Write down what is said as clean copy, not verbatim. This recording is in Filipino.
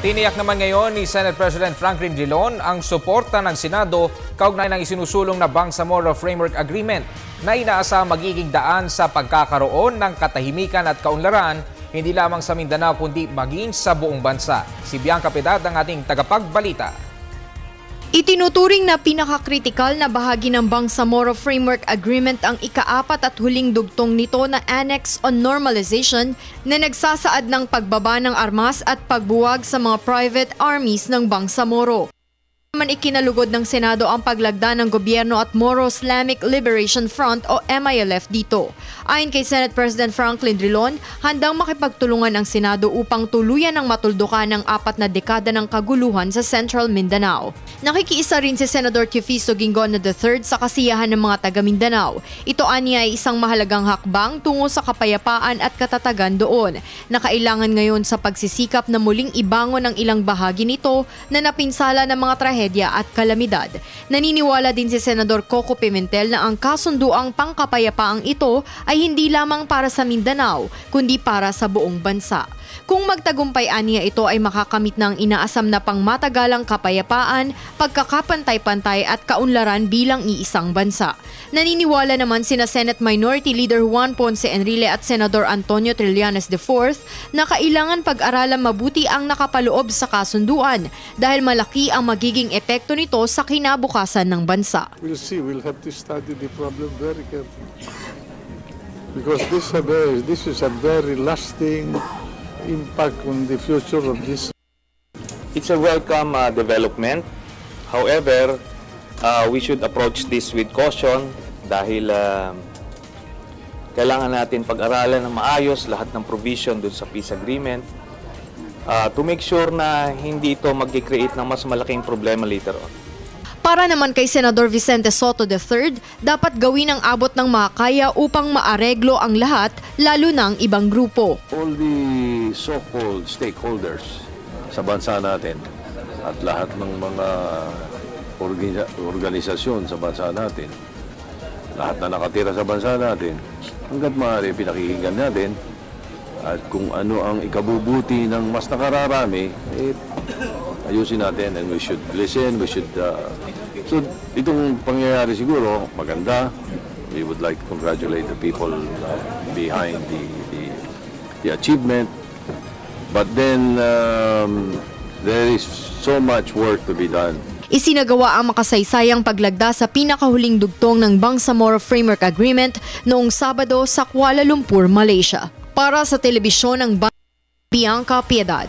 Tiniyak naman ngayon ni Senate President Franklin Drilon ang suporta ng Senado kaugnay ng isinusulong na Bangsamoro Framework Agreement na inaasahang magiging daan sa pagkakaroon ng katahimikan at kaunlaran hindi lamang sa Mindanao kundi maging sa buong bansa. Si Bianca Piedad ang ating tagapagbalita. Itinuturing na pinakakritikal na bahagi ng Bangsamoro Framework Agreement ang ika-4 at huling dugtong nito na Annex on Normalization na nagsasaad ng pagbaba ng armas at pagbuwag sa mga private armies ng Bangsamoro. Naman ikinalugod ng Senado ang paglagda ng gobyerno at Moro Islamic Liberation Front o MILF dito. Ayon kay Senate President Franklin Drilon, handang makipagtulungan ang Senado upang tuluyan ng matuldukan ng 4 na dekada ng kaguluhan sa Central Mindanao. Nakikiisa rin si Senador Teofisto Gingon III sa kasiyahan ng mga taga Mindanao. Ito aniya ay isang mahalagang hakbang tungo sa kapayapaan at katatagan doon, na kailangan ngayon sa pagsisikap na muling ibangon ang ilang bahagi nito na napinsala ng mga trahedya at kalamidad. Naniniwala din si Senador Coco Pimentel na ang kasunduang pangkapayapaang ito ay hindi lamang para sa Mindanao, kundi para sa buong bansa. Kung magtagumpay aniya ito ay makakamit ng inaasam na pangmatagalang kapayapaan, pagkakapantay-pantay at kaunlaran bilang iisang bansa. Naniniwala naman sina Senate Minority Leader Juan Ponce Enrile at Senador Antonio Trillanes IV na kailangan pag-aralan mabuti ang nakapaloob sa kasunduan dahil malaki ang magiging epekto nito sa kinabukasan ng bansa. We'll see. We'll have to study the problem very carefully. Because this is a very lasting impact on the future of this. It's a welcome development. However, we should approach this with caution dahil kailangan natin pag-aralan ng maayos lahat ng provision dun sa peace agreement to make sure na hindi ito mag-create ng mas malaking problema later on. Para naman kay Senador Vicente Soto III, dapat gawin ang abot ng makakaya upang maareglo ang lahat, lalo na ang ibang grupo. All the so-called stakeholders sa bansa natin at lahat ng mga organisasyon sa bansa natin, lahat na nakatira sa bansa natin, hanggat maaari pinakikinggan natin at kung ano ang ikabubuti ng mas nakararami, ayusin natin and we should listen, we should... So itong pangyayari siguro maganda. We would like to congratulate the people behind the achievement. But then there is so much work to be done. Isinagawa ang makasaysayang paglagda sa pinakahuling dugtong ng Bangsamoro Framework Agreement noong Sabado sa Kuala Lumpur, Malaysia. Para sa telebisyon ng Bianca Piedad.